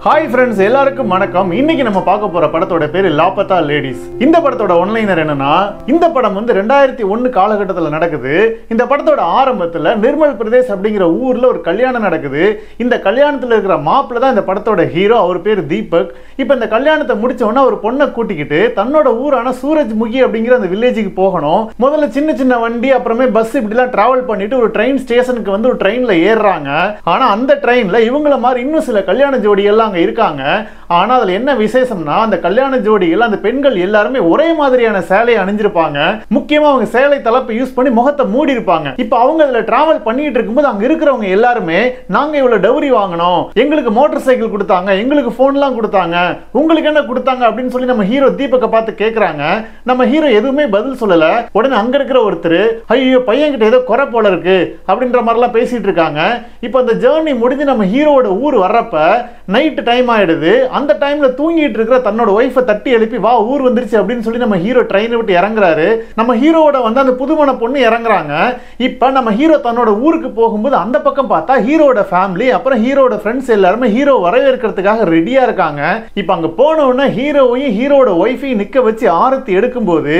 Hi friends, எல்லாருக்கும் வணக்கம். இன்னைக்கு நம்ம பார்க்க போற படத்தோட பேரு லாபத்தா லேடிஸ். இந்த படத்தோட ஒன்லைனர் என்னன்னா, இந்த படம் 2001 காலகட்டத்தில் நடக்குது. இந்த படத்தோட ஆரம்பத்துல நிர்மல் பிரதேஷ் அப்படிங்கிற ஊர்ல ஒரு கல்யாணம் நடக்குது. இந்த கல்யாணத்துல இருக்கிற மாப்பிள்ள தான் இந்த படத்தோட ஹீரோ. அவர் பேரு தீபக். இப்போ இந்த கல்யாணத்தை முடிச்ச உடனே ஒரு பொண்ணை கூட்டிக்கிட்டு தன்னோட ஊரான சூரஜ்முகி அப்படிங்கிற அந்த வில்லேஜுக்கு போகணும். முதல்ல சின்ன சின்ன வண்டி, அப்புறமே பஸ் இப்படிலாம் டிராவல் பண்ணிட்டு ஒரு ட்ரெயின் ஸ்டேஷனுக்கு ஒரு ட்ரெயின்ல ஏறுறாங்க. ஆனா அந்த ட்ரெயின்ல இவங்கள மாதிரி இன்னும் சில கல்யாண ஜோடி எல்லாம் இருக்காங்க. ஆனா அதுல என்ன விசேஷம்னா, அந்த கல்யாண ஜோடிகள், அந்த பெண்கள் எல்லாருமே ஒரே மாதிரியான சேலையை அணிஞ்சிருப்பாங்க. முக்கியமா அவங்க சேலை தலைப்பு யூஸ் பண்ணி முகத்தை மூடி இருப்பாங்க. இப்போ அவங்க அதுல டிராவல் பண்ணிட்டு இருக்கும்போது அங்க இருக்கிறவங்க எல்லாருமே, நாங்க இவ்வளவு டவுரி வாங்கணும், எங்களுக்கு மோட்டார் சைக்கிள் கொடுத்தாங்க, எங்களுக்கு போன்லாம் கொடுத்தாங்க, உங்களுக்கு என்ன கொடுத்தாங்க அப்படின்னு சொல்லி நம்ம ஹீரோ தீபக்கை பார்த்து கேட்கறாங்க. நம்ம ஹீரோ எதுவுமே பதில் சொல்லல. உடனே அங்க இருக்கிற ஒருத்தர், ஐயோ பையன் கிட்ட ஏதோ குறை போல இருக்கு அப்படின்ற மாதிரிலாம் பேசிட்டு இருக்காங்க. இப்போ அந்த ஜேர்னி முடிஞ்சு நம்ம ஹீரோவோட ஊர் வர்றப்ப நைட் டைம் ஆயிடுது. அந்த டைம்ல தூங்கிட்டு இருக்கிற தன்னோட ஒய்ஃபை தட்டி எழுப்பி, வா ஊர் வந்துருச்சு அப்படின்னு சொல்லி நம்ம ஹீரோ ட்ரெயினை விட்டு இறங்குறாரு. நம்ம ஹீரோவோட அந்த புதுமண பொண்ணு இறங்குறாங்க. இப்ப நம்ம ஹீரோ தன்னோட ஊருக்கு போகும்போது அந்த பக்கம் பார்த்தா ஹீரோட ஃபேமிலி, அப்புறம் ஹீரோட ஃப்ரெண்ட்ஸ் எல்லாருமே ஹீரோ வரவேற்கிறதுக்காக ரெடியா இருக்காங்க. இப்ப அங்க போன உடனே ஹீரோவையும் ஹீரோட ஒய்ஃபையும் நிக்க வச்சு ஆரத்தி எடுக்கும்போது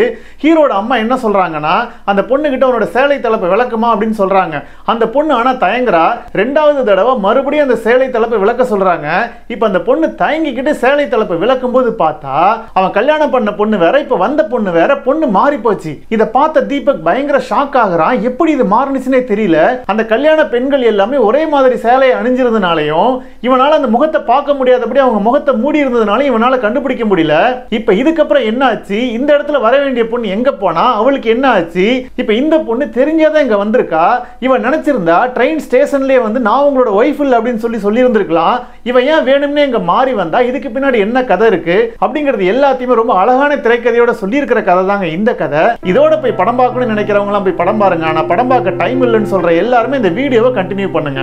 ஹீரோட அம்மா என்ன சொல்றாங்கன்னா, அந்த பொண்ணு கிட்ட உன்னோட சேலை தலைப்பை விளக்குமா அப்படின்னு சொல்றாங்க. அந்த பொண்ணு ஆனா தயங்குறா. ரெண்டாவது தடவை மறுபடியும் அந்த சேலை தலைப்பை விளக்க சொல்றாங்க. இப்ப அந்த பொண்ணு தயங்கிக்கிட்டு சேலை தலைப்பை விளக்கும் போது பார்த்தா அவன் கல்யாணம் பண்ண பொண்ணு வேற, இப்ப வந்த பொண்ணு வேற, பொண்ணு மாறி போச்சு. இத பார்த்த தீபக் பயங்கர ஷாக் ஆகுறான். எப்படி இது மாறுனுச்சுனே தெரியல. அந்த கல்யாண பெண்கள் எல்லாமே ஒரே மாதிரி சேலையை அணிஞ்சிருந்தனாலையும் இவனால அந்த முகத்தை பார்க்க முடியாதபடி அவங்க முகத்தை மூடி இருந்ததுனால இவனால கண்டுபிடிக்க முடியல. இப்ப இதுக்கப்புறம் என்ன ஆச்சு, இந்த இடத்துல வர வேண்டிய பொண்ணு எங்க போனா, அவளுக்கு என்ன ஆச்சு? இப்ப இந்த பொண்ணு தெரிஞ்சாதான் இங்க வந்திருக்கா. இவன் நினைச்சிருந்தா ட்ரெயின் ஸ்டேஷன்லயே நான் உங்களோட ஒய்ஃப் இல்ல அப்படின்னு சொல்லி இருந்திருக்கலாம். இவன் ஏன் வேணும்னே இங்க மாறி வந்தா, இதுக்கு பின்னாடி என்ன கதை இருக்கு அப்படிங்கிறது எல்லாத்தையுமே ரொம்ப அழகான திரைக்கதையோட சொல்லி இருக்கிற கதை தாங்க இந்த கதை. இதோட போய் படம் பார்க்கணும்னு நினைக்கிறவங்க எல்லாம் போய் படம் பாருங்க. ஆனா படம் பார்க்க டைம் இல்லைன்னு சொல்ற எல்லாருமே இந்த வீடியோவை கண்டினியூ பண்ணுங்க.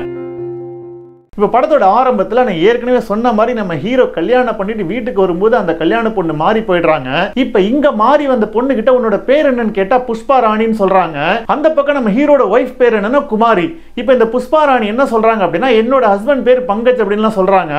இப்போ படத்தோட ஆரம்பத்தில் நான் ஏற்கனவே சொன்ன மாதிரி நம்ம ஹீரோ கல்யாணம் பண்ணிட்டு வீட்டுக்கு வரும்போது அந்த கல்யாண பொண்ணு மாறி போயிடுறாங்க. இப்போ இங்க மாறி வந்த பொண்ணு கிட்ட உன்னோட பேர் என்னன்னு கேட்டா புஷ்பா ராணின்னு சொல்றாங்க. அந்த பக்கம் நம்ம ஹீரோட ஒய்ஃப் பேர் என்னன்னா குமாரி. இப்போ இந்த புஷ்பா ராணி என்ன சொல்றாங்க அப்படின்னா, என்னோட ஹஸ்பண்ட் பேர் பங்கஜ் அப்படின்லாம் சொல்றாங்க.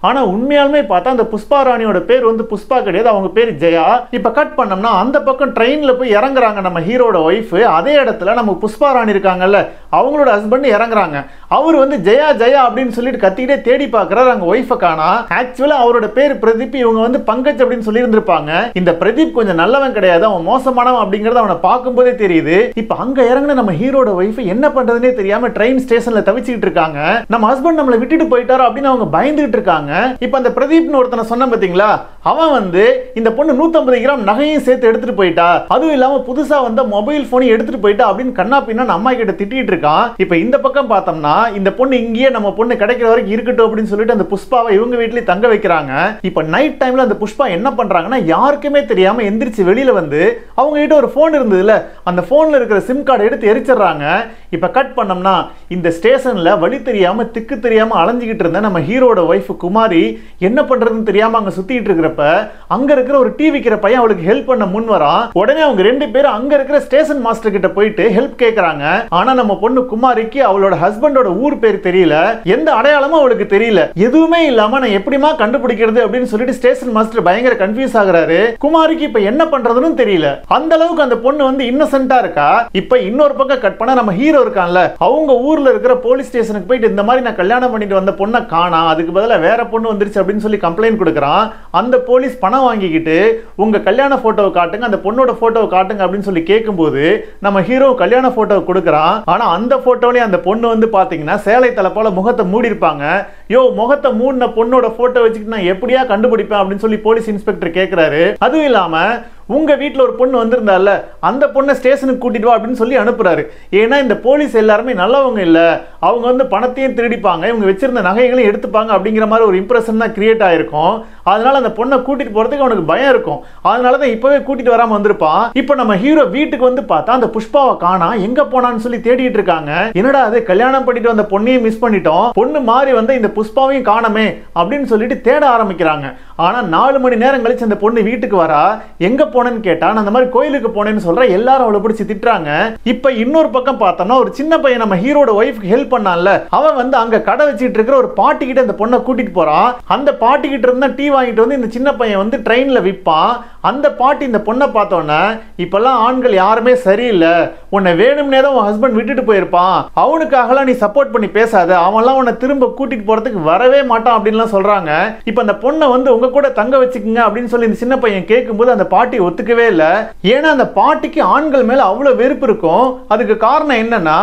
ஆனா உண்மையாலுமே பார்த்தா அந்த புஷ்பா ராணியோட பேர் புஷ்பா கிடையாது, அவங்க பேர் ஜெயா. இப்போ கட் பண்ணோம்னா அந்த பக்கம் ட்ரெயின்ல போய் இறங்குறாங்க நம்ம ஹீரோட ஒய்ஃப். அதே இடத்துல நம்ம புஷ்பா ராணி இருக்காங்கல்ல, அவங்களோட ஹஸ்பண்ட் இறங்குறாங்க. அவர் ஜெயா ஜெயா அப்படின்னு சொல்லிட்டு கத்திக்கிட்டே தேடி பார்க்கறாரு. அங்க ஒய்ஃபை காணா. ஆக்சுவலா அவரோட பேர் பிரதீப், இவங்க பங்கஜ் அப்படின்னு சொல்லி இருந்திருப்பாங்க. இந்த பிரதீப் கொஞ்சம் நல்லவன் கிடையாது, அவன் மோசமானவன் அப்படிங்கறது அவனை பார்க்கும்போதே தெரியுது. இப்ப அங்க இறங்குன நம்ம ஹீரோட ஒய்ஃப் என்ன பண்றதுனே தெரியாம ட்ரெயின் ஸ்டேஷன்ல தவிச்சிட்டு இருக்காங்க. நம்ம ஹஸ்பண்ட் நம்மளை விட்டுட்டு போயிட்டாரோ அப்படின்னு அவங்க பயந்துட்டு இருக்காங்க. இப்ப அந்த பிரதீப்னு ஒருத்தனை சொன்ன பாத்தீங்களா, அவன் இந்த பொண்ணு 150 கிராம் நகையும் சேர்த்து எடுத்துட்டு போயிட்டா, அதுவும் இல்லாம புதுசா மொபைல் போனையும் எடுத்துட்டு போயிட்டா அப்படின்னு கண்ணா பின்னா அம்மா கிட்ட திட்டிட்டு இருக்கான். இப்ப இந்த பக்கம் பார்த்தோம்னா இந்த பொண்ணு இங்கேயே நம்ம பொண்ணு கிடைக்கிற வரைக்கும் இருக்கட்டும் அப்படின்னு சொல்லிட்டு அந்த புஷ்பாவை இவங்க வீட்லயே தங்க வைக்கிறாங்க. இப்ப நைட் டைம்ல அந்த புஷ்பா என்ன பண்றாங்கன்னா, யாருக்குமே தெரியாம எந்திரிச்சு வெளியில அவங்க கிட்ட ஒரு போன் இருந்ததுல, அந்த போன்ல இருக்கிற சிம் கார்டை எடுத்து எரிச்சிடுறாங்க. இப்ப கட் பண்ணோம்னா இந்த ஸ்டேஷன்ல வழி தெரியாம திக்கு தெரியாம அலைஞ்சிக்கிட்டு இருந்த நம்ம ஹீரோட ஒய்ஃப் குமாரி என்ன பண்றதுன்னு தெரியாம அங்க சுத்திட்டு இருக்கிறப்ப அங்க இருக்கிற ஒரு டீ விக்கிற பையன் அவளுக்கு ஹெல்ப் பண்ண முன் வரான். உடனே அவங்க ரெண்டு பேரும் அங்க இருக்கிற ஸ்டேஷன் மாஸ்டர் கிட்ட போயிட்டு ஹெல்ப் கேக்குறாங்க. ஆனா நம்ம பொண்ணு குமாரிக்கு அவளோட ஹஸ்பண்டோட ஊர் பேர் தெரியல, எந்த அடையாளமும் அவளுக்கு தெரியல. எதுவுமே இல்லாம நான் எப்படிமா கண்டுபிடிக்கிறது அப்படின்னு சொல்லிட்டு ஸ்டேஷன் மாஸ்டர் பயங்கர கன்ஃபியூஸ் ஆகுறாரு. குமாரிக்கு இப்ப என்ன பண்றதுன்னு தெரியல. அந்த அளவுக்கு அந்த பொண்ணு இன்னசென்ட்டா இருக்கா. இப்ப இன்னொரு பக்கம் கட் பண்ண நம்ம ஹீரோ இருக்கான்ல, அவங்க ஊர்ல இருக்கிற போலீஸ் ஸ்டேஷனுக்கு போயிட்டு இந்த மாதிரி நான் கல்யாணம் பண்ணிட்டு வந்த பொண்ணை காணா, அதுக்கு பதிலா வேற பொண்ணு வந்துருச்சு அப்படின்னு சொல்லி கம்ப்ளைண்ட் கொடுக்கறான். அந்த போலீஸ் பணம் வாங்கிக்கிட்டு உங்க கல்யாண போட்டோவை காட்டுங்க, அந்த பொண்ணோட போட்டோவை காட்டுங்க அப்படின்னு சொல்லி கேட்கும்போது நம்ம ஹீரோ கல்யாண போட்டோவை கொடுக்கறான். ஆனா அந்த போட்டோலயே அந்த பொண்ணு பாத்தீங்கன்னா சேலை தலைப்பால முகத்தை மூடி இருப்பாங்க. யோ, முகத்தை மூடின பொண்ணோட போட்டோ வச்சுக்கிட்டு நான் எப்படியா கண்டுபிடிப்பேன் அப்படின்னு சொல்லி போலீஸ் இன்ஸ்பெக்டர் கேட்கிறாரு. அதுவும் இல்லாம உங்க வீட்டில் ஒரு பொண்ணு வந்திருந்தால, அந்த பொண்ணை ஸ்டேஷனுக்கு கூட்டிட்டு வா அப்படின்னு சொல்லி அனுப்புறாரு. ஏன்னா இந்த போலீஸ் எல்லாருமே நல்லவங்க இல்ல, அவங்க பணத்தையும் திருடிப்பாங்க, இவங்க வச்சிருந்த நகைகளையும் எடுத்துப்பாங்க அப்படிங்கிற மாதிரி ஒரு இம்ப்ரெஷன் தான் கிரியேட் ஆயிருக்கும். அதனால அந்த பொண்ணை கூட்டிட்டு போறதுக்கு அவனுக்கு பயம் இருக்கும். அதனாலதான் இப்பவே கூட்டிட்டு வராம வந்திருப்பான். இப்போ நம்ம ஹீரோ வீட்டுக்கு பார்த்தா அந்த புஷ்பாவை காணா, எங்க போனான்னு சொல்லி தேடிட்டு இருக்காங்க. என்னடா அது, கல்யாணம் பண்ணிட்டு வந்த பொண்ணையும் மிஸ் பண்ணிட்டோம், பொண்ணு மாறி இந்த புஷ்பாவையும் காணமே அப்படின்னு சொல்லிட்டு தேட ஆரம்பிக்கிறாங்க. ஆனா 4 மணி நேரம் கழிச்சு அந்த பொண்ணு வீட்டுக்கு வரா. எங்க போனேன்னு கேட்டா நான் அந்த மாதிரி கோயிலுக்கு போனேன்னு சொல்ற, எல்லாரும் அவளை பிடிச்சி திட்டுறாங்க. இப்ப இன்னொரு பக்கம் பார்த்தோம்னா ஒரு சின்ன பையன் நம்ம ஹீரோட ஒய்ஃப்க்கு ஹெல்ப் பண்ணான்ல, அவன் வந்து அங்க கடை வச்சிட்டு இருக்கிற ஒரு பாட்டி கிட்ட இந்த பொண்ணை கூட்டிட்டு போறான். அந்த பாட்டி கிட்ட இருந்தா டீ வாங்கிட்டு வந்து இந்த சின்ன பையன் வந்து ட்ரெயின்ல விற்பான். அந்த பாட்டி இந்த பொண்ணை பார்த்தோன்னா, இப்பெல்லாம் ஆண்கள் யாருமே சரியில்லை, உன்னை வேணும்னே தான் உன் ஹஸ்பண்ட் விட்டுட்டு போயிருப்பான், அவனுக்காகலாம் நீ சப்போர்ட் பண்ணி பேசாத, அவன்லாம் உன்னை திரும்ப கூட்டிட்டு போறதுக்கு வரவே மாட்டான் அப்படின்லாம் சொல்றாங்க. இப்ப அந்த பொண்ணை வந்து உங்க கூட தங்க வச்சுக்குங்க அப்படின்னு சொல்லி இந்த சின்ன பையன் கேட்கும்போது அந்த பாட்டி ஒத்துக்கவே இல்லை. ஏன்னா அந்த பாட்டிக்கு ஆண்கள் மேல அவ்வளவு வெறுப்பு இருக்கும். அதுக்கு காரணம் என்னன்னா,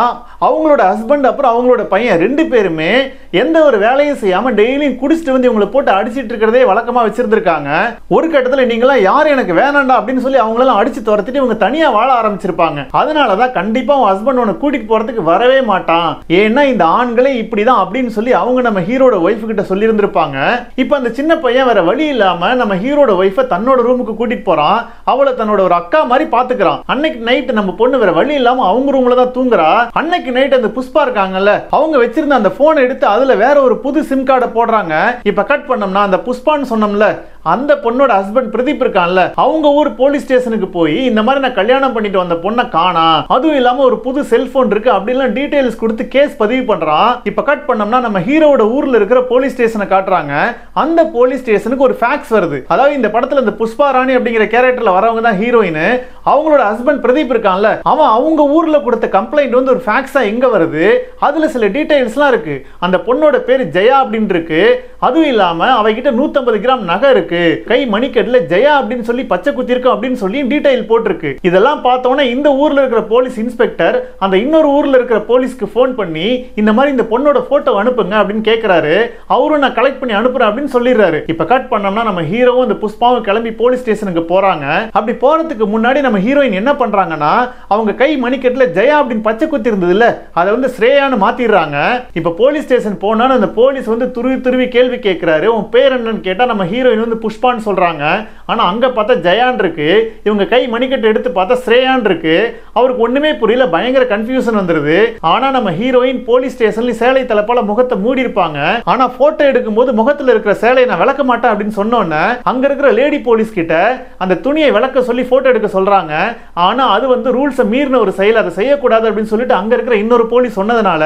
அவங்களோட ஹஸ்பண்ட் அப்புறம் அவங்களோட பையன் ரெண்டு பேருமே எந்த ஒரு வேலையும் செய்யாம டெய்லியும் குடிச்சிட்டு வந்து இவங்களை போட்டு அடிச்சிட்டு இருக்கிறதே வழக்கமா வச்சிருந்திருக்காங்க. ஒரு கட்டத்துல நீங்களாம் யார் எனக்கு வேணாண்டா அப்படின்னு சொல்லி அவங்களெல்லாம் அடிச்சு துரத்திட்டு இவங்க தனியா வாழ ஆரம்பிச்சிருப்பாங்க. அதனாலதான் கண்டிப்பா உன் ஹஸ்பண்ட் உன்னை கூட்டிட்டு போறதுக்கு வரவே மாட்டான், ஏன்னா இந்த ஆண்களே இப்படிதான் அப்படின்னு சொல்லி அவங்க நம்ம ஹீரோட ஒய்ஃப் கிட்ட சொல்லி இருந்திருப்பாங்க. இப்ப அந்த சின்ன பையன் வேற வழி இல்லாம நம்ம ஹீரோட ஒய்ஃபை தன்னோட ரூமுக்கு கூட்டிட்டு போறான். அவளை தன்னோட ஒரு அக்கா மாதிரி பாத்துக்கிறான். அன்னைக்கு நைட் நம்ம பொண்ணு வேற வழி இல்லாம அவங்க ரூம்ல தான் தூங்குறா. அன்னைக்கு நைட் அந்த புஷ்பா இருக்காங்கல்ல, அவங்க வச்சிருந்த அந்த போனை எடுத்து அதுல வேற ஒரு புது சிம் கார்டை போடுறாங்க. இப்ப கட் பண்ணோம்னா அந்த புஷ்பான்னு சொன்னோம்ல, அந்த பொண்ணோட ஹஸ்பண்ட் பிரதீப் இருக்கான்ல, அவங்க ஊர் போலீஸ் ஸ்டேஷனுக்கு போய் இந்த மாதிரி நான் கல்யாணம் பண்ணிட்டு வந்த பொண்ணை காணா, அதுவும் இல்லாம ஒரு புது செல்போன் இருக்கு அப்படிலாம் டீடைல்ஸ் கொடுத்து கேஸ் பதிவு பண்றான். இப்ப கட் பண்ணோம்னா நம்ம ஹீரோட ஊர்ல இருக்கிற போலீஸ் ஸ்டேஷனை காட்டுறாங்க. அந்த போலீஸ் ஸ்டேஷனுக்கு ஒரு ஃபேக்ஸ் வருது. அதாவது இந்த படத்துல இந்த புஷ்பா ராணி அப்படிங்கிற கேரக்டர்ல வரவங்க தான் ஹீரோயின். அவங்களோட ஹஸ்பண்ட் பிரதீப் இருக்கான்ல, அவன் அவங்க ஊர்ல கொடுத்த கம்ப்ளைண்ட் வந்து ஒரு ஃபேக்ஸா எங்க வருது, அதுல சில டீடைல்ஸ்லாம் இருக்கு. அந்த பொண்ணோட பேரு ஜெயா அப்படின்னு இருக்கு. அதுவும் இல்லாம அவகிட்ட 150 கிராம் நகை இருக்கு, கை மணிக்கட்டுல ஜெயா அப்படின்னு சொல்லி பச்சை குத்தி இருக்கும் அப்படின்னு சொல்லி டீடைல் போட்டிருக்கு. இதெல்லாம் பார்த்தோன்னா இந்த ஊர்ல இருக்கிற போலீஸ் இன்ஸ்பெக்டர் அந்த இன்னொரு ஊர்ல இருக்கிற போலீஸ்க்கு போன் பண்ணி இந்த மாதிரி இந்த பொண்ணோட போட்டோ அனுப்புங்க அப்படின்னு கேட்கிறாரு. அவரும் நான் கலெக்ட் பண்ணி அனுப்புறேன் அப்படின்னு சொல்லிடுறாரு. இப்ப கட் பண்ணோம்னா நம்ம ஹீரோவும் இந்த புஷ்பாவும் கிளம்பி போலீஸ் ஸ்டேஷனுக்கு போறாங்க. அப்படி போறதுக்கு முன்னாடி நம்ம ஹீரோயின் என்ன பண்றாங்கன்னா, அவங்க கை மணிக்கட்டுல ஜெயா அப்படின்னு பச்சை குத்தி இருந்தது இல்ல, அதை வந்து ஸ்ரேயான்னு மாத்திடுறாங்க. இப்ப போலீஸ் ஸ்டேஷன் போனா அந்த போலீஸ் வந்து துருவி துருவி கேள்வி கேட்கிறாரு. உன் பேர் என்னன்னு கேட்டா நம்ம ஹீரோயின் வந்து புஷ்பான்னு சொல்றாங்க. ஆனா அங்க பார்த்தா ஜெயான் இருக்கு, இவங்க கை மணிக்கட்டு எடுத்து பார்த்தா ஸ்ரேயான் இருக்கு. அவருக்கு ஒண்ணுமே புரியல, பயங்கர கன்ஃபியூஷன் வந்துருது. ஆனா நம்ம ஹீரோயின் போலீஸ் ஸ்டேஷன்ல சேலை தலைப்பால முகத்தை மூடி இருப்பாங்க. ஆனா போட்டோ எடுக்கும் போது முகத்துல இருக்கிற சேலையை நான் விளக்க மாட்டேன் அப்படின்னு சொன்னோன்னே அங்க இருக்கிற லேடி போலீஸ் கிட்ட அந்த துணியை விளக்க சொல்லி போட்டோ எடுக்க சொல்றாங்க. ஆனா அது வந்து ரூல்ஸை மீறின ஒரு செயல், அதை செய்யக்கூடாது அப்படின்னு சொல்லிட்டு அங்க இருக்கிற இன்னொரு போலீஸ் சொன்னதுனால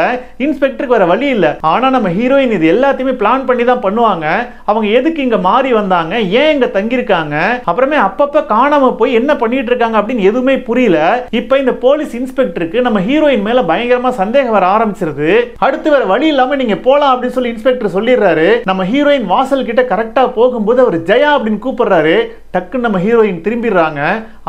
இன்ஸ்பெக்டருக்கு வேற வழி இல்ல. ஆனா நம்ம ஹீரோயின் இது எல்லாத்தையுமே பிளான் பண்ணி தான் பண்ணுவாங்க. அவங்க எதுக்கு இங்க மாறி வந்தாங்க, ஏன் இங்க தங்கி இருக்காங்க, அப்புறமே அப்பப்ப காணாம போய் என்ன பண்ணிட்டு இருக்காங்க அப்படின்னு எதுவுமே புரியல. இப்ப இந்த போலீஸ் இன்ஸ்பெக்டருக்கு நம்ம ஹீரோயின் மேல பயங்கரமா சந்தேகம் வர ஆரம்பிச்சிருது. அடுத்து வேற வழி இல்லாம நீங்க போலாம் அப்படின்னு சொல்லி இன்ஸ்பெக்டர் சொல்லிடுறாரு. நம்ம ஹீரோயின் வாசல் கிட்ட கரெக்டா போகும்போது அவர் ஜெயா அப்படின்னு கூப்பிடுறாரு. டக்குன்னு நம்ம ஹீரோயின் திரும்பிடுறாங்க.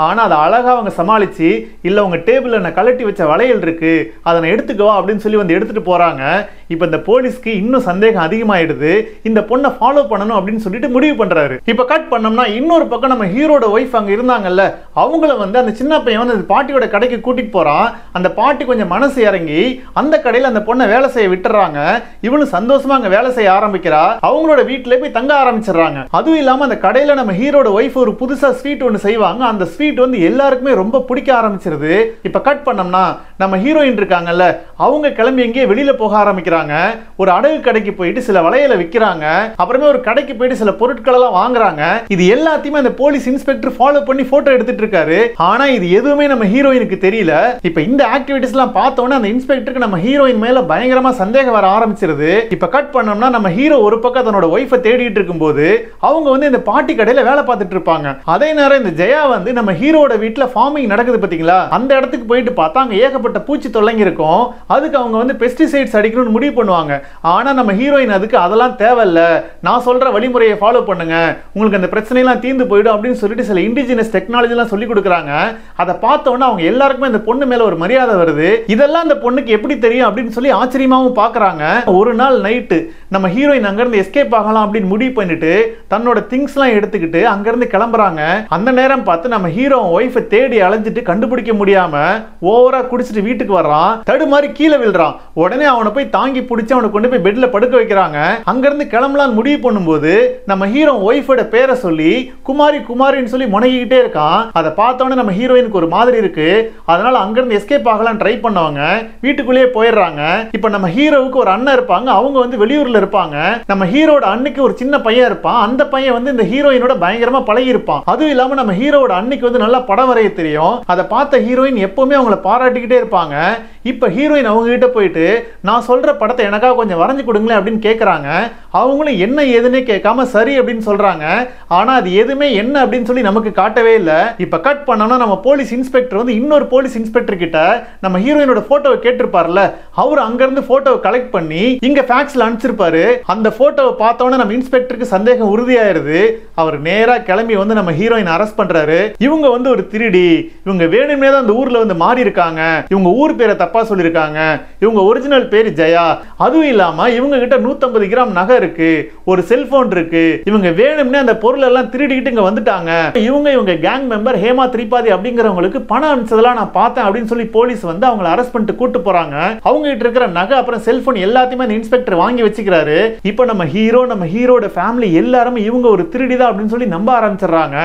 ஆனா அதை அழகா அவங்க சமாளிச்சு, இல்ல உங்க டேபிள்ல நான் கலட்டி வச்ச வளையல் இருக்கு, அதை எடுத்துக்கவா அப்படின்னு சொல்லி வந்து எடுத்துட்டு போறாங்க. இப்ப இந்த போலீஸ்க்கு இன்னும் சந்தேகம் அதிகமாயிடுது. இந்த பொண்ணை ஃபாலோ பண்ணணும் அப்படின்னு சொல்லிட்டு முடிவு பண்றாரு. இப்ப கட் பண்ணோம்னா இன்னொரு பக்கம் நம்ம ஹீரோட ஒய்ஃப் அங்க இருந்தாங்கல்ல, அவங்கள வந்து அந்த சின்ன பையன் வந்து அந்த பாட்டியோட கடைக்கு கூட்டிட்டு போறான். அந்த பாட்டி கொஞ்சம் மனசு இறங்கி அந்த கடையில அந்த பொண்ணை வேலை செய்ய விட்டுறாங்க. இவனும் சந்தோஷமா அங்க வேலை செய்ய ஆரம்பிக்கிறா. அவங்களோட வீட்டுல போய் தங்க ஆரம்பிச்சிடறாங்க. அதுவும் இல்லாம அந்த கடையில நம்ம ஹீரோட ஒய்ஃப் ஒரு புதுசா ஸ்வீட் ஒன்று செய்வாங்க. அந்த ஸ்வீட் வந்து எல்லாருக்குமே ரொம்ப பிடிக்க ஆரம்பிச்சிருது. இப்ப கட் பண்ணோம்னா நம்ம ஹீரோயின் இருக்காங்கல்ல, அவங்க கிளம்பி எங்கேயே வெளியில போக ஆரம்பிக்கிறாங்க. ஒரு அடகு கடைக்கு போயிட்டு சில வளையலை விற்கிறாங்க. அப்புறமே ஒரு கடைக்கு போயிட்டு சில பொருட்கள் எல்லாம் வாங்குறாங்க. இது எல்லாத்தையுமே அந்த போலீஸ் இன்ஸ்பெக்டர் ஃபாலோ பண்ணி போட்டோ எடுத்துட்டு இருக்காரு. ஆனா இது எதுவுமே நம்ம ஹீரோயினுக்கு தெரியல. இப்ப இந்த ஆக்டிவிட்டிஸ் எல்லாம் பார்த்தோன்னே அந்த இன்ஸ்பெக்டருக்கு நம்ம ஹீரோயின் மேல பயங்கரமா சந்தேகம் வர ஆரம்பிச்சிருது. இப்ப கட் பண்ணோம்னா நம்ம ஹீரோ ஒரு பக்கம் தன்னோட ஒய்ஃபை தேடிட்டு இருக்கும்போது அவங்க வந்து இந்த பாட்டி கடையில வேலை பார்த்துட்டு இருப்பாங்க. அதே நேரம் இந்த ஜெயா வந்து நம்ம ஹீரோட வீட்டுல ஃபார்மிங் நடக்குது பாத்தீங்களா, அந்த இடத்துக்கு போயிட்டு பார்த்தா அங்க ஏகப்பட்ட பூச்சி தொல்லைங்க இருக்கும். அதுக்கு அவங்க வந்து பெஸ்டிசைட்ஸ் அடிக்கணும்னு முடிவு பண்ணுவாங்க. ஆனா நம்ம ஹீரோயின் அதுக்கு அதெல்லாம் தேவையில்ல, நான் சொல்ற வழிமுறையை ஃபாலோ பண்ணுங்க, உங்களுக்கு அந்த பிரச்சனை எல்லாம் தீர்ந்து போயிடும் அப்படின்னு சொல்லிட்டு சில இண்டிஜினஸ் டெக்னாலஜி எல்லாம் சொல்லி கொடுக்குறாங்க. அதை பார்த்தோன்னா அவங்க எல்லாருக்குமே இந்த பொண்ணு மேல ஒரு மரியாதை வருது. இதெல்லாம் அந்த பொண்ணுக்கு எப்படி தெரியும் அப்படின்னு சொல்லி ஆச்சரியமாவும் பாக்குறாங்க. ஒரு நாள் நைட்டு நம்ம ஹீரோயின் அங்கிருந்து எஸ்கேப் ஆகலாம் அப்படின்னு முடிவு பண்ணிட்டு தன்னோட திங்ஸ் எல்லாம் எடுத்துக்கிட்டு அங்கிருந்து கிளம்புறாங்க. அந்த நேரம் பார்த்து நம்ம ஹீரோ ஒய்ஃபை தேடி அலைஞ்சிட்டு கண்டுபிடிக்க முடியாம ஓவரா குடிச்சிட்டு வீட்டுக்கு வர்றான். தடுமாறி கீழே விழுறான். உடனே அவனை போய் தாங்கி பிடிச்சி அவனை கொண்டு போய் பெட்ல படுக்க வைக்கிறாங்க. அங்கிருந்து கிளம்பலான்னு முடிவு பண்ணும்போது நம்ம ஹீரோ ஒய்ஃபோட பேரை சொல்லி குமாரி குமாரின்னு சொல்லி முனகிக்கிட்டே இருக்கான். அதை பார்த்தோன்னே நம்ம ஹீரோயினுக்கு ஒரு மாதிரி இருக்கு. அதனால அங்கிருந்து எஸ்கேப் ஆகலாம் ட்ரை பண்ணவங்க வீட்டுக்குள்ளேயே போயிடுறாங்க. இப்ப நம்ம ஹீரோவுக்கு ஒரு அண்ணன் இருப்பாங்க. அவங்க வந்து வெளியூர்ல இருப்பாங்க. நம்ம ஹீரோட அண்ணுக்கு ஒரு சின்ன பையன் இருப்பான். அந்த பையன் வந்து இந்த ஹீரோயினோட பயங்கரமா பழகி பழகிருப்பான். அதுவும் இல்லாம நம்ம ஹீரோவோட அன்னைக்கு வந்து நல்லா படம் வரைய தெரியும். அதை பார்த்த ஹீரோயின் எப்பவுமே அவங்கள பாராட்டிக்கிட்டே இருப்பாங்க. இப்ப ஹீரோயின் அவங்க கிட்ட போயிட்டு நான் சொல்ற படத்தை எனக்காக கொஞ்சம் வரைஞ்சு கொடுங்களேன் அப்படின்னு கேட்கறாங்க. அவங்களும் என்ன ஏதுன்னே கேட்காம சரி அப்படின்னு சொல்றாங்க. ஆனா அது எதுவுமே என்ன அப்படின்னு சொல்லி நமக்கு காட்டவே இல்லை. இப்ப கட் பண்ணோம்னா நம்ம போலீஸ் இன்ஸ்பெக்டர் வந்து இன்னொரு போலீஸ் இன்ஸ்பெக்டர் கிட்ட நம்ம ஹீரோயினோட போட்டோவை கேட்டிருப்பார்ல, அவர் அங்க இருந்து போட்டோவை கலெக்ட் பண்ணி இங்க ஃபேக்ஸ்ல அனுப்பிச்சிருப்பாரு. அந்த போட்டோவை பார்த்தோன்னே நம்ம இன்ஸ்பெக்டருக்கு சந்தேகம் உறுதியாயிருது. அவர் நேரா கிளம்பி வந்து நம்ம ஹீரோயின் அரெஸ்ட் பண்றாரு. இவங்க வந்து ஒரு திருடி, இவங்க வேணும்னே தான் அந்த ஊர்ல வந்து மாறி இருக்காங்க, இவங்க ஊர் பேரை தப்பா சொல்லிருக்காங்க, இவங்க ஒரிஜினல் பேரு ஜெயா. அதுவும் இல்லாம இவங்க கிட்ட 150 கிராம் நகை இருக்கு, ஒரு செல்போன் இருக்கு, இவங்க வேணும்னே அந்த பொருள் எல்லாம் திருடிக்கிட்டு இங்க வந்துட்டாங்க. இவங்க கேங் மெம்பர் ஹேமா திரிபாதி அப்படிங்கிறவங்களுக்கு பணம் அனுப்பிச்சதெல்லாம் நான் பார்த்தேன் அப்படின்னு சொல்லி போலீஸ் வந்து அவங்களை அரெஸ்ட் பண்ணிட்டு கூட்டு போறாங்க. அவங்க கிட்ட இருக்கிற நகை அப்புறம் செல்போன் எல்லாத்தையுமே அந்த இன்ஸ்பெக்டர் வாங்கி வச்சுக்கிறாரு. இப்போ நம்ம ஹீரோட ஃபேமிலி எல்லாரும் இவங்க ஒரு திருடி தான் அப்படின்னு சொல்லி நம்ப ஆரம்பிச்சிடுறாங்க.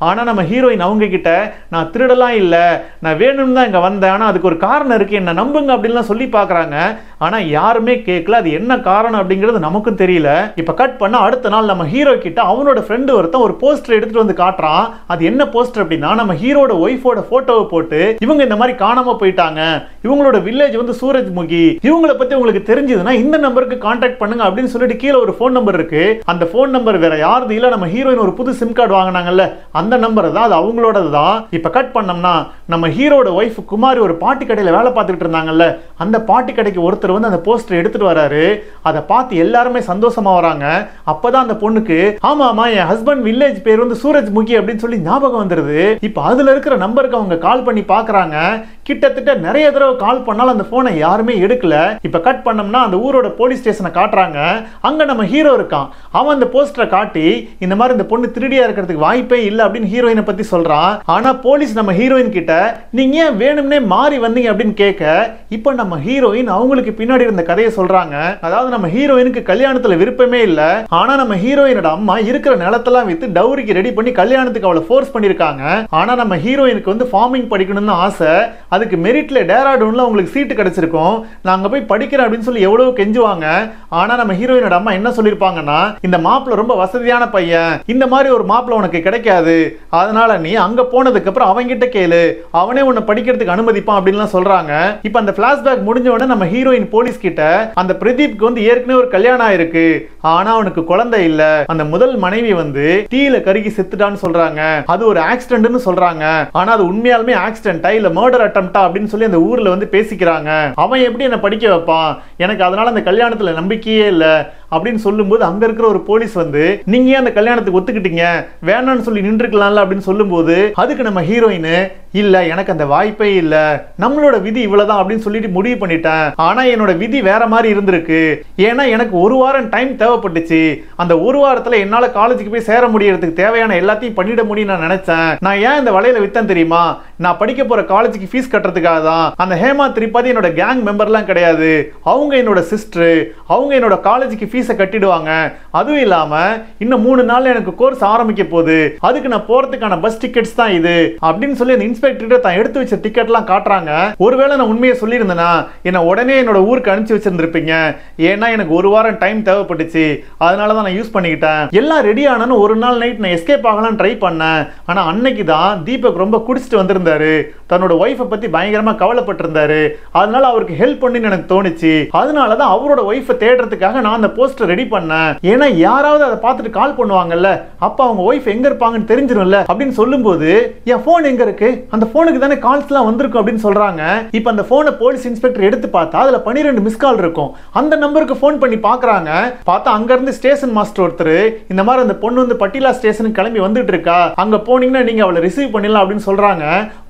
ஆனா நம்ம ஹீரோயின் அவங்க கிட்ட நான் திருடலாம் இல்ல, நான் வேணும்னு தான் இங்க வந்தேன், ஆனா அதுக்கு ஒரு காரணம் இருக்கு, என்ன நம்புங்க அப்படின்லாம் சொல்லி பாக்குறாங்க. ஆனா யாருமே கேட்கல, அது என்ன காரணம் அப்படிங்கிறது நமக்கும் தெரியல. இப்ப கட் பண்ண அடுத்த நாள் நம்ம ஹீரோ கிட்ட அவனோட ஃப்ரெண்டு ஒருத்தன் ஒரு போஸ்டர் எடுத்துட்டு வந்து காட்டுறான். அது என்ன போஸ்டர் அப்படின்னா நம்ம ஹீரோட ஒய்ஃபோட போட்டோவை போட்டு இவங்க இந்த மாதிரி காணாம போயிட்டாங்க, இவங்களோட வில்லேஜ் வந்து சூரஜ்முகி, இவங்களை பத்தி உங்களுக்கு தெரிஞ்சதுன்னா இந்த நம்பருக்கு கான்டாக்ட் பண்ணுங்க அப்படின்னு சொல்லிட்டு கீழே ஒரு போன் நம்பர் இருக்கு. அந்த போன் நம்பர் வேற யாருது இல்ல, நம்ம ஹீரோயின் ஒரு புது சிம் கார்டு வாங்கினாங்கல்ல அந்த நம்பர் தான், அது அவங்களோடது தான். இப்ப கட் பண்ணோம்னா நம்ம ஹீரோட ஒய்ஃப் குமாரி ஒரு பாட்டி கடையில வேலை பார்த்துட்டு இருந்தாங்கல்ல, அந்த பாட்டி கடைக்கு ஒருத்தர் வந்து அந்த போஸ்டர் எடுத்துட்டு வராரு. அதை பார்த்து எல்லாருமே சந்தோஷமா வராங்க. அப்பதான் அந்த பொண்ணுக்கு ஆமா என் ஹஸ்பண்ட் வில்லேஜ் பேர் வந்து சூரஜ்முகி அப்படின்னு சொல்லி ஞாபகம் வந்துருது. இப்ப அதுல இருக்கிற நம்பருக்கு அவங்க கால் பண்ணி பாக்குறாங்க. கிட்டத்தட்ட நிறைய தடவை கால் பண்ணாலும் அந்த போனை யாருமே எடுக்கல. இப்ப கட் பண்ணோம்னா அந்த ஊரோட போலீஸ் ஸ்டேஷனை காட்டுறாங்க. அங்க நம்ம ஹீரோ இருக்கான். அவன் அந்த போஸ்டரை காட்டி இந்த மாதிரி இந்த பொண்ணு திருடியா இருக்கிறதுக்கு வாய்ப்பே இல்லை அப்படின்னு ஹீரோயினை பத்தி சொல்றான். ஆனா போலீஸ் நம்ம ஹீரோயின் கிட்ட நீங்க ஏன் வேணும்னே மாறி வந்தீங்க அப்படின்னு கேட்க இப்ப நம்ம ஹீரோயின் அவங்களுக்கு பின்னாடி இருந்த கதையை சொல்றாங்க. அதாவது நம்ம ஹீரோயினுக்கு கல்யாணத்துல விருப்பமே இல்ல, ஆனா நம்ம ஹீரோயினோட அம்மா இருக்கிற நிலத்தெல்லாம் வித்து டவுரிக்கு ரெடி பண்ணி கல்யாணத்துக்கு அவளை ஃபோர்ஸ் பண்ணிருக்காங்க. ஆனா நம்ம ஹீரோயினுக்கு வந்து ஃபார்மிங் படிக்கணும்னு ஆசை. அதுக்கு மெரிட்ல டேராடூன்ல உங்களுக்கு சீட்டு கிடைச்சிருக்கும், நாங்க போய் படிக்கிறேன் அப்படின்னு சொல்லி எவ்வளவு கெஞ்சுவாங்க. ஆனா நம்ம ஹீரோயினோட அம்மா என்ன சொல்லிருப்பாங்கன்னா இந்த மாப்பிள்ள ரொம்ப வசதியான பையன், இந்த மாதிரி ஒரு மாப்பிள்ள உனக்கு கிடைக்காது, அதனால நீ அங்க போனதுக்கு அப்புறம் அவங்கிட்ட கேளு, அவனே உன்னை படிக்கிறதுக்கு அனுமதிப்பான் அப்படின்லாம் சொல்றாங்க. இப்ப அந்த பிளாஷ்பேக் முடிஞ்ச உடனே நம்ம ஹீரோயின் போலீஸ் கிட்ட அந்த பிரதீப்க்கு வந்து ஏற்கனவே ஒரு கல்யாணம் ஆயிருக்கு, ஆனா அவனுக்கு குழந்தை இல்ல, அந்த முதல் மனைவி வந்து டீல கருகி செத்துட்டான்னு சொல்றாங்க, அது ஒரு ஆக்சிடென்ட்னு சொல்றாங்க. ஆனா அது உண்மையாலுமே ஆக்சிடென்ட்டா இல்ல மர்டர் அட்டெம்ப்டா அப்படின்னு சொல்லி அந்த ஊர்ல வந்து பேசிக்கிறாங்க. அவன் எப்படி என்ன படிக்க வைப்பான், எனக்கு அதனால அந்த கல்யாணத்துல நம்பிக்கையே இல்ல அப்படின்னு சொல்லும்போது அங்க இருக்கிற ஒரு போலீஸ் வந்து நீங்க ஏன் அந்த கல்யாணத்துக்கு ஒத்துக்கிட்டீங்க, வேணான்னு சொல்லி நின்றுக்கலாம்ல அப்படின்னு சொல்லும்போது அதுக்கு நம்ம ஹீரோயின் இல்ல எனக்கு அந்த வாய்ப்பே இல்ல, நம்மளோட விதி இவ்வளவுதான் அப்படின்னு சொல்லிட்டு முடிவு பண்ணிட்டேன், ஆனா என்னோட விதி வேற மாதிரி இருந்திருக்கு, ஏன்னா எனக்கு ஒரு வாரம் டைம் தேவைப்பட்டுச்சு, அந்த ஒரு வாரத்துல என்னால காலேஜுக்கு போய் சேர முடியறதுக்கு தேவையான எல்லாத்தையும் பண்ணிட முடியும் நான் நினைச்சேன், நான் ஏன் இந்த வலையில வித்தேன் தெரியுமா, நான் படிக்க போற காலேஜுக்கு ஃபீஸ் கட்டுறதுக்காக தான். அந்த ஹேமா திரிபாதி என்னோட கேங் மெம்பர்லாம் கிடையாது, அவங்க என்னோட சிஸ்டர், அவங்க என்னோட காலேஜுக்கு ஃபீஸை கட்டிடுவாங்க, அதுவும் இல்லாம இன்னும் 3 நாள்ல எனக்கு கோர்ஸ் ஆரம்பிக்க போகுது, அதுக்கு நான் போறதுக்கான பஸ் டிக்கெட்ஸ் தான் இது அப்படின்னு சொல்லி அந்த இன்ஸ்பெக்டர் தான் எடுத்து வச்ச டிக்கெட்லாம் காட்டுறாங்க. ஒருவேளை நான் உண்மையை சொல்லியிருந்தேன்னா என்ன உடனே என்னோட ஊருக்கு அனுப்பிச்சு வச்சிருந்திருப்பீங்க, ஏன்னா எனக்கு ஒரு வாரம் டைம் தேவைப்பட்டுச்சு, அதனால தான் நான் யூஸ் பண்ணிக்கிட்டேன். எல்லாம் ரெடி ஆனான்னு ஒரு நாள் நைட் நான் எஸ்கேப் ஆகலாம் ட்ரை பண்ணேன், ஆனா அன்னைக்கு தான் தீபக் ரொம்ப குடிச்சிட்டு வந்திருந்தாரு, தன்னோட ஒய்ஃபை பத்தி பயங்கரமா கவலைப்பட்டிருந்தாரு, அதனால அவருக்கு ஹெல்ப் பண்ணி எனக்கு தோணுச்சு, அதனால தான் அவரோட ஒய்ஃபை தேடுறதுக்காக நான் அந்த போஸ்டர் ரெடி பண்ணேன், ஏன்னா யாராவது அதை பார்த்துட்டு கால் பண்ணுவாங்கல்ல, அப்ப அவங்க ஒய்ஃப் எங்க இருப்பாங்கன்னு தெரிஞ்சிரும்ல அப்படின்னு சொல்லும்போது என் போன் எங்க இருக்கு, அந்த போனுக்கு தானே கால்ஸ் எல்லாம் வந்திருக்கும் அப்படின்னு சொல்றாங்க. இப்ப அந்த போனை போலீஸ் இன்ஸ்பெக்டர் எடுத்து பார்த்தா அதுல 12 மிஸ் கால் இருக்கும். அந்த நம்பருக்கு போன் பண்ணி பாக்குறாங்க. பார்த்தா அங்க இருந்து ஸ்டேஷன் மாஸ்டர் ஒருத்தர் இந்த மாதிரி அந்த பொண்ணு வந்து பட்டிலா ஸ்டேஷனுக்கு கிளம்பி வந்துட்டு இருக்கா, அங்க போனீங்கன்னா நீங்க அவளை ரிசீவ் பண்ணிடலாம் அப்படின்னு சொல்றாங்க.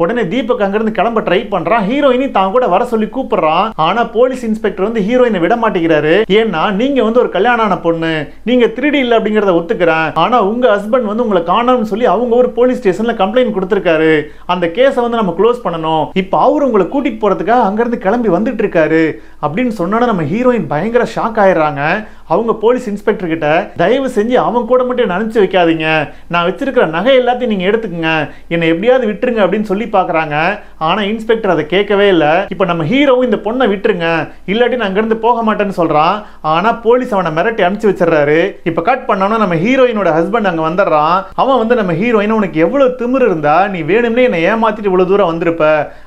உடனே தீபக் அங்க இருந்து கிளம்ப ட்ரை பண்றான், ஹீரோயினி தான் கூட வர சொல்லி கூப்பிடுறான். ஆனா போலீஸ் இன்ஸ்பெக்டர் வந்து ஹீரோயினை விட மாட்டேங்கிறாரு. ஏன்னா நீங்க வந்து ஒரு கல்யாணம் ஆன பொண்ணு, நீங்க திருடி இல்ல அப்படிங்கறத ஒத்துக்கிறேன், ஆனா உங்க ஹஸ்பண்ட் வந்து உங்களை காணோம்னு சொல்லி அவங்க ஒரு போலீஸ் ஸ்டேஷன்ல கம்ப்ளைண்ட் கொடுத்திருக்காரு, அந்த கேஸை வந்து நம்ம க்ளோஸ் பண்ணணும், இப்போ அவர் உங்களை கூட்டிட்டு போறதுக்காக அங்க இருந்து கிளம்பி வந்துட்டு இருக்காரு அப்படின்னு சொன்னா நம்ம ஹீரோயின் பயங்கர ஷாக் ஆயிடுறாங்க. அவங்க போலீஸ் இன்ஸ்பெக்டர் கிட்ட தயவு செஞ்சு அவன் கூட மட்டும் என்ன அனுப்பிச்சு வைக்காதீங்க, நான் வச்சிருக்கிற நகை எல்லாத்தையும் நீங்க எடுத்துக்கங்க, என்னை எப்படியாவது விட்டுருங்க அப்படின்னு சொல்லி பாக்குறாங்க. ஆனா இன்ஸ்பெக்டர் அதை கேட்கவே இல்லை. இப்ப நம்ம ஹீரோவும் இந்த பொண்ணை விட்டுருங்க, இல்லாட்டி நான் அங்கிருந்து போக மாட்டேன்னு சொல்றான். ஆனா போலீஸ் அவனை மிரட்டி அனுப்பிச்சு வச்சிடறாரு. இப்ப கட் பண்ணோம்னா நம்ம ஹீரோயினோட ஹஸ்பண்ட் அங்க வந்துடுறான். அவன் வந்து நம்ம ஹீரோயின் உனக்கு எவ்வளவு திமிரு இருந்தா நீ வேணும்னே என்னை ஏமாத்திட்டு இவ்வளவு தூரம் வந்திருப்ப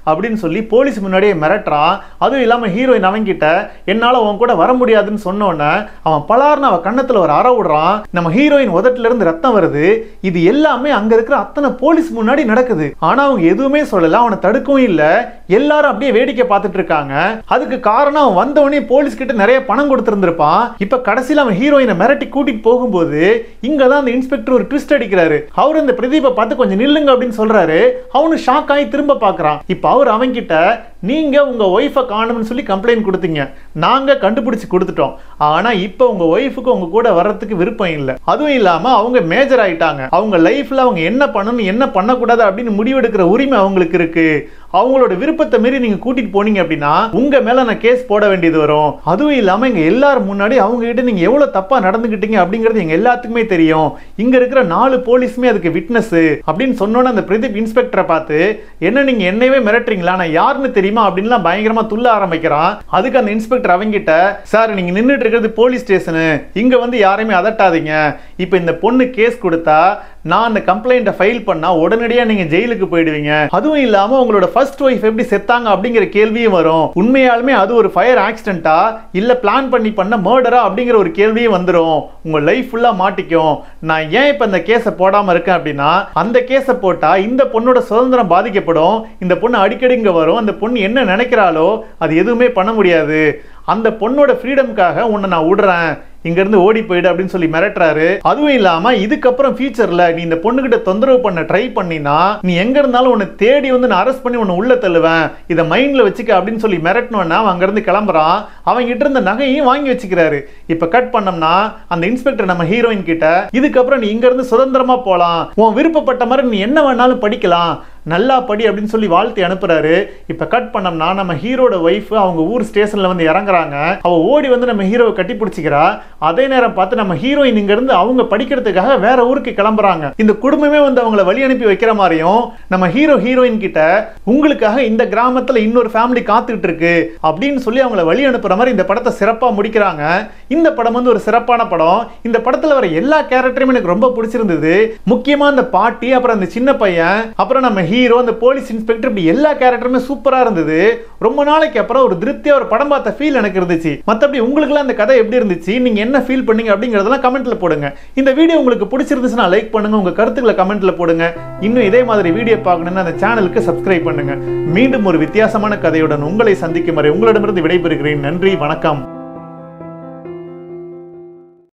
அப்படின்னு சொல்லி போலீஸ் முன்னாடியே மிரட்டுறான். அதுவும் இல்லாம ஹீரோயின் அவன் கிட்ட என்னால உன் கூட வர முடியாதுன்னு சொன்னோன்னே அவன் பலார்னு அவன் கண்ணத்துல ஒரு அற விடுறான். நம்ம ஹீரோயின் உதட்டுல இருந்து ரத்தம் வருது. இது எல்லாமே அங்க இருக்கிற அத்தனை போலீஸ் முன்னாடி நடக்குது. ஆனா அவங்க எதுவுமே சொல்லல, அவனை தடுக்கவும் இல்ல. எல்லாரும் அப்படியே வேடிக்கை பார்த்துட்டு இருக்காங்க. அதுக்கு காரணம் அவன் வந்தவனே போலீஸ் கிட்ட நிறைய பணம் கொடுத்திருந்திருப்பான். இப்ப கடைசியில அவன் ஹீரோயினை மிரட்டி கூட்டிட்டு போகும்போது இங்கதான் அந்த இன்ஸ்பெக்டர் ஒரு ட்விஸ்ட் அடிக்கிறாரு. அவர் இந்த பிரதீபை பார்த்து கொஞ்சம் நில்லுங்க அப்படின்னு சொல்றாரு. அவனு ஷாக் ஆகி திரும்ப பார்க்கறான். இப்ப அவர் அவன் கிட்ட நீங்க உங்க ஒய்ஃபை காணும்னு சொல்லி கம்ப்ளைண்ட் கொடுத்தீங்க, நாங்க கண்டுபிடிச்சு கொடுத்துட்டோம். ஆனா இப்ப உங்க ஒய்ஃபுக்கு உங்க கூட வர்றதுக்கு விருப்பம் இல்லை. அதுவும் இல்லாம அவங்க மேஜர் ஆயிட்டாங்க. அவங்க லைஃப்ல அவங்க என்ன பண்ணணும் என்ன பண்ணக்கூடாது அப்படின்னு முடிவெடுக்கிற உரிமை அவங்களுக்கு இருக்கு. அவங்களோட விருப்பத்தை மீறி நீங்க கூட்டிட்டு போனீங்க அப்படின்னா உங்க மேல நான் கேஸ் போட வேண்டியது வரும். அதுவும் இல்லாம இங்க எல்லாரும் முன்னாடி அவங்க கிட்ட நீங்க எவ்வளவு தப்பா நடந்துகிட்டீங்க அப்படிங்கிறது எங்க எல்லாத்துக்குமே தெரியும். இங்க இருக்கிற 4 போலீஸுமே அதுக்கு விட்னஸ் அப்படின்னு சொன்னோன்னு அந்த பிரதீப் இன்ஸ்பெக்டரை பார்த்து என்ன நீங்க என்னையவே மிரட்டுறீங்களா, நான் யாருன்னு தெரியுமா அப்படின்லாம் பயங்கரமா துள்ள ஆரம்பிக்கிறான். அதுக்கு அந்த இன்ஸ்பெக்டர் அவங்கிட்ட சார் நீங்க நின்றுட்டு இருக்கிறது போலீஸ் ஸ்டேஷனு, இங்க வந்து யாரையுமே அதட்டாதீங்க. இப்ப இந்த பொண்ணு கேஸ் கொடுத்தா நான் அந்த கம்ப்ளைண்ட்டை ஃபைல் பண்ணா உடனடியா நீங்க ஜெயிலுக்கு போயிடுவீங்க. அதுவும் இல்லாம உங்களோட ஃபர்ஸ்ட் ஒய்ஃப் எப்படி செத்தாங்க அப்படிங்கிற கேள்வியும் வரும். உண்மையாலுமே அது ஒரு ஃபயர் ஆக்சிடென்ட்டா இல்ல பிளான் பண்ணி பண்ண மர்டரா அப்படிங்கிற ஒரு கேள்வியும் வந்துடும். உங்க லைஃப் ஃபுல்லா மாட்டிக்கும். நான் ஏன் இப்ப இந்த கேஸை போடாம இருக்கேன் அப்படின்னா அந்த கேஸை போட்டா இந்த பொண்ணோட சுதந்திரம் பாதிக்கப்படும். இந்த பொண்ணு அடிக்கடி இங்க வரும். அந்த பொண்ணு என்ன நினைக்கிறாளோ அது எதுவுமே பண்ண முடியாது. அந்த பொண்ணோட ஃப்ரீடம்காக உன்னை நான் விடுறேன், இங்க இருந்து ஓடி போயிடு அப்படின்னு சொல்லி மிரட்டுறாரு. அதுவும் இல்லாம இதுக்கப்புறம் ஃபியூச்சர்ல நீ இந்த பொண்ணுகிட்ட தொந்தரவு பண்ண ட்ரை பண்ணினா நீ எங்க இருந்தாலும் உன்னை தேடி வந்து நான் அரெஸ்ட் பண்ணி உன்னை உள்ள தள்ளுவேன், இதை மைண்ட்ல வச்சுக்க அப்படின்னு சொல்லி மிரட்டணும்னா அவன் அங்க இருந்து கிளம்புறான். அவங்க கிட்ட இருந்த நகையும் வாங்கி வச்சுக்கிறாரு. இப்ப கட் பண்ணோம்னா அந்த இன்ஸ்பெக்டர் நம்ம ஹீரோயின் கிட்ட இதுக்கப்புறம் நீ இங்க இருந்து சுதந்திரமா போலாம், உன் விருப்பப்பட்ட மாதிரி நீ என்ன வேணாலும் படிக்கலாம், நல்லா படி அப்படின்னு சொல்லி வாழ்த்தி அனுப்புறாரு. இப்ப கட் பண்ணோம்னா நம்ம ஹீரோட ஒய்ஃப் அவங்க ஊர் ஸ்டேஷன்ல வந்து இறங்குறாங்க. அவ ஓடி வந்து நம்ம ஹீரோவை கட்டி பிடிச்சிக்கிறா. அதே நேரம் பார்த்து நம்ம ஹீரோயின் இங்க இருந்து அவங்க படிக்கிறதுக்காக வேற ஊருக்கு கிளம்புறாங்க. இந்த குடும்பமே வந்து அவங்கள வழி அனுப்பி வைக்கிற மாதிரியும் நம்ம ஹீரோயின் கிட்ட உங்களுக்காக இந்த கிராமத்துல இன்னொரு ஃபேமிலி காத்துக்கிட்டு இருக்கு அப்படின்னு சொல்லி அவங்கள வழி அனுப்புற மாதிரி இந்த படத்தை சிறப்பா முடிக்கிறாங்க. இந்த படம் வந்து ஒரு சிறப்பான படம். இந்த படத்துல வர எல்லா கேரக்டரும் எனக்கு ரொம்ப பிடிச்சிருந்தது. முக்கியமா அந்த பாட்டி, அப்புறம் அந்த சின்ன பையன், அப்புறம் நம்ம ஹீரோ, அந்த போலீஸ் இன்ஸ்பெக்டர், இப்படி எல்லா கேரக்டருமே சூப்பரா இருந்தது. ரொம்ப நாளைக்கு அப்புறம் ஒரு திருப்தியா ஒரு படம் பார்த்த ஃபீல் எனக்கு இருந்துச்சு. மத்தபடி உங்களுக்குலாம் அந்த கதை எப்படி இருந்துச்சு, நீங்க என்ன ஃபீல் பண்ணீங்க அப்படிங்கறதெல்லாம் கமெண்ட்ல போடுங்க. இந்த வீடியோ உங்களுக்கு பிடிச்சிருந்துச்சுன்னா லைக் பண்ணுங்க, உங்க கருத்துக்களை கமெண்ட்ல போடுங்க. இன்னும் இதே மாதிரி வீடியோ பார்க்கணும்னா அந்த சேனலுக்கு சப்ஸ்கிரைப் பண்ணுங்க. மீண்டும் ஒரு வித்தியாசமான கதையுடன் உங்களை சந்திக்கும் வரை உங்களிடமிருந்து விடைபெறுகிறேன். நன்றி, வணக்கம்.